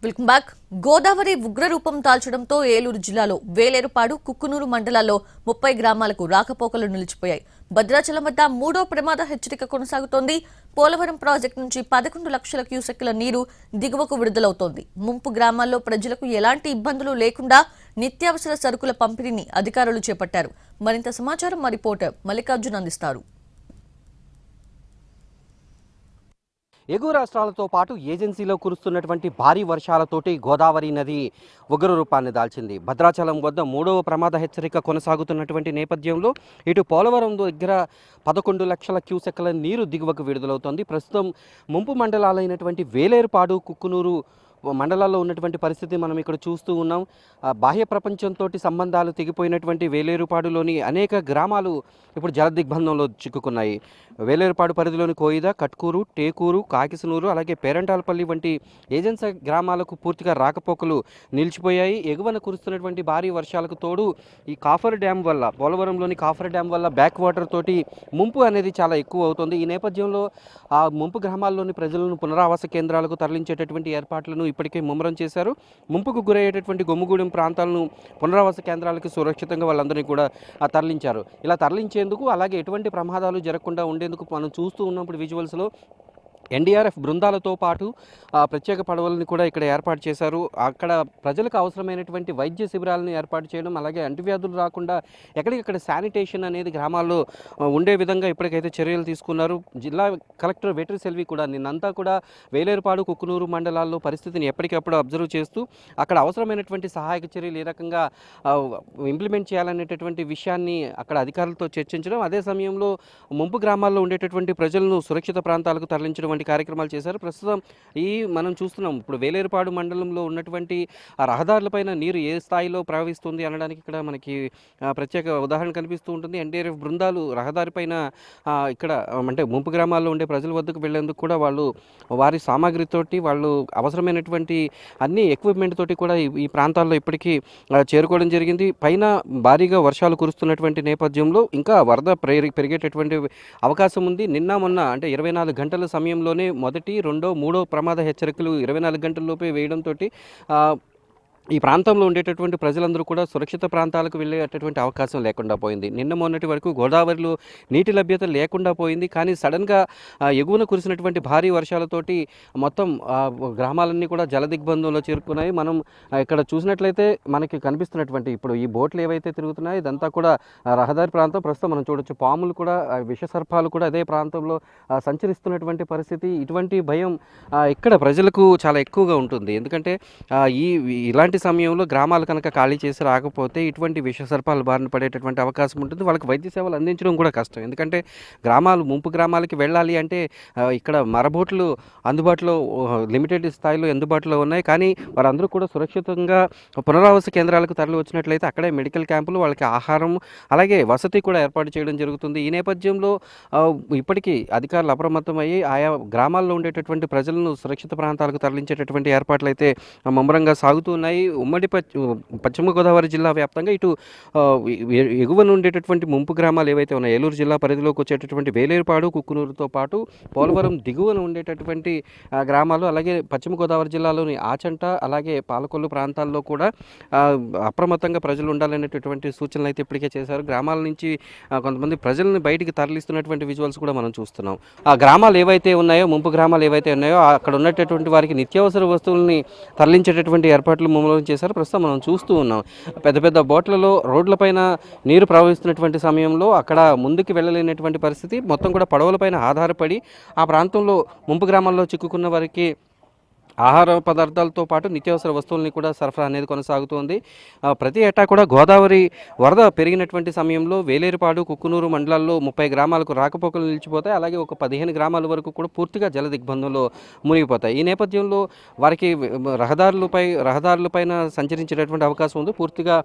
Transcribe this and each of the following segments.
Welcome back. Godavari ఉగ్రరూపం దాల్చడంతో ఏలూరు జిల్లాలో వేలేరుపాడు, కుక్కునూరు మండలాల్లో 30 గ్రామాలకు రాకపోకలు నిలిచిపోయాయి. భద్రాచలం వద్ద మూడో ప్రమాద హెచ్చరిక కొనసాగుతోంది. పోలవరం ప్రాజెక్టు నుంచి 11 లక్షల క్యూసెక్కుల నీరు దిగువకు విడుదలవుతోంది. ముంపు గ్రామాల్లో ప్రజలకు ఎలాంటి ఇబ్బందులు లేకుండా నిత్యావసర సరుకుల పంపిణీని అధికారులు చేపట్టారు. మరింత సమాచారం మా రిపోర్టర్ మల్లికార్జున్ అందిస్తారు. ఎగువ రాష్ట్రాలతో పాటు ఏజెన్సీలో కురుస్తున్నటువంటి భారీ వర్షాలతోటి గోదావరి నది ఉగ్ర రూపాన్ని దాల్చింది. భద్రాచలం వద్ద మూడవ ప్రమాద హెచ్చరిక కొనసాగుతున్నటువంటి నేపథ్యంలో ఇటు పోలవరం దగ్గర 11 లక్షల క్యూసెక్కుల నీరు దిగువకు విడుదలవుతోంది. ప్రస్తుతం ముంపు మండలాలైనటువంటి వేలేరుపాడు, కుక్కునూరు మండలాల్లో ఉన్నటువంటి పరిస్థితి మనం ఇక్కడ చూస్తూ ఉన్నాం. బాహ్య ప్రపంచంతో సంబంధాలు తెగిపోయినటువంటి వేలేరుపాడులోని అనేక గ్రామాలు ఇప్పుడు జలదిగ్బంధంలో చిక్కుకున్నాయి. వేలేరుపాడు పరిధిలోని కోయిద, కట్కూరు, టేకూరు, కాకిసనూరు అలాగే పేరంటాలపల్లి వంటి ఏజెన్సీ గ్రామాలకు పూర్తిగా రాకపోకలు నిలిచిపోయాయి. ఎగువన కురుస్తున్నటువంటి భారీ వర్షాలకు తోడు ఈ కాఫర్ డ్యామ్ వల్ల, పోలవరంలోని కాఫర్ డ్యామ్ వల్ల బ్యాక్ వాటర్ తోటి ముంపు అనేది చాలా ఎక్కువ అవుతుంది. ఈ నేపథ్యంలో ఆ ముంపు గ్రామాల్లోని ప్రజలను పునరావాస కేంద్రాలకు తరలించేటటువంటి ఏర్పాట్లను ఇప్పటికే ముమ్మరం చేశారు. ముంపుకు గురయ్యేటటువంటి గొమ్ముగూడెం ప్రాంతాలను పునరావాస కేంద్రాలకు సురక్షితంగా వాళ్ళందరినీ కూడా తరలించారు. ఇలా తరలించేందుకు అలాగే ఎటువంటి ప్రమాదాలు జరగకుండా ఉండేందుకు మనం చూస్తూ ఉన్నప్పుడు విజువల్స్లో ఎన్డీఆర్ఎఫ్ బృందాలతో పాటు ప్రత్యేక పడవలను కూడా ఇక్కడ ఏర్పాటు చేశారు. అక్కడ ప్రజలకు అవసరమైనటువంటి వైద్య శిబిరాలను ఏర్పాటు చేయడం, అలాగే అంటువ్యాధులు రాకుండా ఎక్కడికక్కడ శానిటేషన్ అనేది గ్రామాల్లో ఉండే విధంగా ఇప్పటికైతే చర్యలు తీసుకున్నారు. జిల్లా కలెక్టర్ వెటరీ సెల్వి కూడా నిన్నంతా కూడా వేలేరుపాడు, కుక్కునూరు మండలాల్లో పరిస్థితిని ఎప్పటికప్పుడు అబ్జర్వ్ చేస్తూ అక్కడ అవసరమైనటువంటి సహాయక చర్యలు ఏ రకంగా ఇంప్లిమెంట్ చేయాలనేటటువంటి విషయాన్ని అక్కడ అధికారులతో చర్చించడం, అదే సమయంలో ముంపు గ్రామాల్లో ఉండేటటువంటి ప్రజలను సురక్షిత ప్రాంతాలకు తరలించడం కార్యక్రమాలు చేశారు. ప్రస్తుతం మనం చూస్తున్నాం ఇప్పుడు వేలేరుపాడు మండలంలో ఉన్నటువంటి రహదారులపైన నీరు ఏ స్థాయిలో ప్రవహిస్తుంది అనడానికి ఇక్కడ మనకి ప్రత్యేక ఉదాహరణ కనిపిస్తూ ఉంటుంది. ఎన్డీఆర్ఎఫ్ బృందాలు రహదారిపైన ఇక్కడ అంటే ముంపు గ్రామాల్లో ఉండే ప్రజల వద్దకు వెళ్లేందుకు కూడా వాళ్ళు వారి సామాగ్రితోటి వాళ్ళు అవసరమైనటువంటి అన్ని ఎక్విప్మెంట్ తోటి కూడా ఈ ప్రాంతాల్లో ఇప్పటికీ చేరుకోవడం జరిగింది. పైన భారీగా వర్షాలు కురుస్తున్నటువంటి నేపథ్యంలో ఇంకా వరద పెరిగేటటువంటి అవకాశం ఉంది. నిన్న మొన్న అంటే 24 గంటల సమయంలోనే మొదటి, రెండో, మూడో ప్రమాద హెచ్చరికలు 24 గంటల్లోపే వేయడంతో ఈ ప్రాంతంలో ఉండేటటువంటి ప్రజలందరూ కూడా సురక్షిత ప్రాంతాలకు వెళ్ళేటటువంటి అవకాశం లేకుండా పోయింది. నిన్న మొన్నటి వరకు గోదావరిలో నీటి లభ్యత లేకుండా పోయింది. కానీ సడన్గా ఎగువన కురిసినటువంటి భారీ వర్షాలతోటి మొత్తం గ్రామాలన్నీ కూడా జలదిగ్బంధంలో చేరుకున్నాయి. మనం ఇక్కడ చూసినట్లయితే మనకి కనిపిస్తున్నటువంటి ఇప్పుడు ఈ బోట్లు ఏవైతే తిరుగుతున్నాయో ఇదంతా కూడా రహదారి ప్రాంతం. ప్రస్తుతం మనం చూడొచ్చు పాములు కూడా, విషసర్పాలు కూడా అదే ప్రాంతంలో సంచరిస్తున్నటువంటి పరిస్థితి. ఇటువంటి భయం ఇక్కడ ప్రజలకు చాలా ఎక్కువగా ఉంటుంది. ఎందుకంటే ఇలాంటి సమయంలో గ్రామాలు కనుక ఖాళీ చేసి రాకపోతే ఇటువంటి విషసర్పాలు బారిన పడేటటువంటి అవకాశం ఉంటుంది. వాళ్ళకి వైద్య సేవలు అందించడం కూడా కష్టం. ఎందుకంటే ముంపు గ్రామాలకి వెళ్ళాలి అంటే ఇక్కడ మరబోట్లు అందుబాటులో లిమిటెడ్ స్థాయిలో అందుబాటులో ఉన్నాయి. కానీ వారందరూ కూడా సురక్షితంగా పునరావాస కేంద్రాలకు తరలి వచ్చినట్లయితే అక్కడే మెడికల్ క్యాంపులు, వాళ్ళకి ఆహారం అలాగే వసతి కూడా ఏర్పాటు చేయడం జరుగుతుంది. ఈ నేపథ్యంలో ఇప్పటికీ అధికారులు అప్రమత్తమయ్యి ఆయా గ్రామాల్లో ఉండేటటువంటి ప్రజలను సురక్షిత ప్రాంతాలకు తరలించేటటువంటి ఏర్పాట్లు అయితే ముమ్మరంగా సాగుతూ ఉన్నాయి. ఉమ్మడి పశ్చిమ గోదావరి జిల్లా వ్యాప్తంగా ఇటు ఎగువన ఉండేటటువంటి ముంపు గ్రామాలు ఏవైతే ఉన్నాయో ఏలూరు జిల్లా పరిధిలోకి వచ్చేటటువంటి వేలేరుపాడు, కుక్కునూరుతో పాటు పోలవరం దిగువన ఉండేటటువంటి గ్రామాలు, అలాగే పశ్చిమ గోదావరి జిల్లాలోని ఆచంట అలాగే పాలకొల్లు ప్రాంతాల్లో కూడా అప్రమత్తంగా ప్రజలు ఉండాలనేటటువంటి సూచనలు అయితే ఇప్పటికే చేశారు. గ్రామాల నుంచి కొంతమంది ప్రజలను బయటికి తరలిస్తున్నటువంటి విజువల్స్ కూడా మనం చూస్తున్నాం. ఆ గ్రామాలు ఏవైతే ఉన్నాయో, ముంపు గ్రామాలు ఏవైతే ఉన్నాయో అక్కడ ఉన్నటువంటి వారికి నిత్యావసర వస్తువుల్ని తరలించేటటువంటి ఏర్పాట్లు ముమ్మరం చేశారు. ప్రస్తుతం మనం చూస్తూ ఉన్నాం పెద్ద పెద్ద బోట్లలో రోడ్లపైన నీరు ప్రవహిస్తున్నటువంటి సమయంలో అక్కడ ముందుకు వెళ్ళలేనటువంటి పరిస్థితి. మొత్తం కూడా పడవలపైన ఆధారపడి ఆ ప్రాంతంలో ముంపు గ్రామాల్లో చిక్కుకున్న వారికి ఆహార పదార్థాలతో పాటు నిత్యావసర వస్తువుల్ని కూడా సరఫరా అనేది కొనసాగుతోంది. ప్రతి ఏటా కూడా గోదావరి వరద పెరిగినటువంటి సమయంలో వేలేరుపాడు, కుక్కునూరు మండలాల్లో 30 గ్రామాలకు రాకపోకలు నిలిచిపోతాయి. అలాగే ఒక 15 గ్రామాల వరకు కూడా పూర్తిగా జల దిగ్బంధంలో మునిగిపోతాయి. ఈ నేపథ్యంలో వారికి రహదారులపైన సంచరించేటటువంటి అవకాశం ఉంది. పూర్తిగా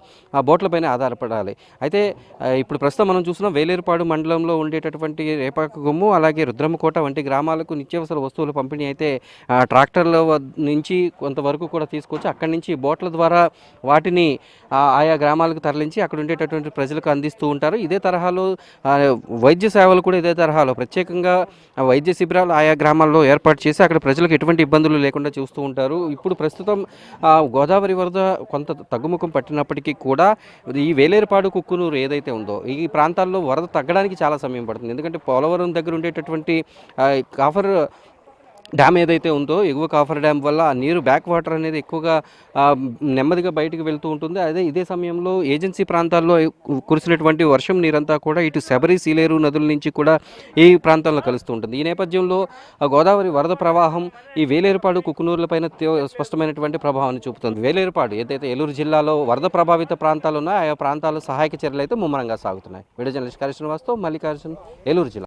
బోట్లపైన ఆధారపడాలి. అయితే ఇప్పుడు ప్రస్తుతం మనం చూస్తున్నాం వేలేరుపాడు మండలంలో ఉండేటటువంటి రేపాక గుమ్ము అలాగే రుద్రమకోట వంటి గ్రామాలకు నిత్యావసర వస్తువుల పంపిణీ అయితే ట్రాక్టర్ల నుంచి కొంతవరకు కూడా తీసుకొచ్చి అక్కడి నుంచి బోట్ల ద్వారా వాటిని ఆయా గ్రామాలకు తరలించి అక్కడ ఉండేటటువంటి ప్రజలకు అందిస్తూ ఉంటారు. ఇదే తరహాలో వైద్య సేవలు కూడా ఇదే తరహాలో ప్రత్యేకంగా వైద్య శిబిరాలు ఆయా గ్రామాల్లో ఏర్పాటు చేసి అక్కడ ప్రజలకు ఎటువంటి ఇబ్బందులు లేకుండా చూస్తూ ఉంటారు. ఇప్పుడు ప్రస్తుతం గోదావరి వరద కొంత తగ్గుముఖం పట్టినప్పటికీ కూడా ఈ వేలేరుపాడు కుక్కునూరు ఏదైతే ఉందో ఈ ప్రాంతాల్లో వరద తగ్గడానికి చాలా సమయం పడుతుంది. ఎందుకంటే పోలవరం దగ్గర ఉండేటటువంటి కాఫర్ డ్యామ్ ఏదైతే ఉందో ఎగువ కాఫర్ డ్యామ్ వల్ల ఆ నీరు బ్యాక్ వాటర్ అనేది ఎక్కువగా నెమ్మదిగా బయటకు వెళ్తూ ఉంటుంది. ఇదే సమయంలో ఏజెన్సీ ప్రాంతాల్లో కురిసినటువంటి వర్షం నీరంతా కూడా ఇటు శబరి సీలేరు నదుల నుంచి కూడా ఈ ప్రాంతాల్లో కలుస్తూ ఉంటుంది. ఈ నేపథ్యంలో గోదావరి వరద ప్రవాహం ఈ వేలేరుపాడు కుక్కునూరులపైన స్పష్టమైనటువంటి ప్రభావాన్ని చూపుతుంది. వేలేరుపాడు ఏదైతే ఏలూరు జిల్లాలో వరద ప్రభావిత ప్రాంతాలు ఉన్నాయో ఆయా ప్రాంతాల్లో సహాయక చర్యలు అయితే ముమ్మరంగా సాగుతున్నాయి. వీడియో జర్నలిస్ట్ శ్రీనివాస్తో మల్లికార్జున్, ఏలూరు జిల్లా.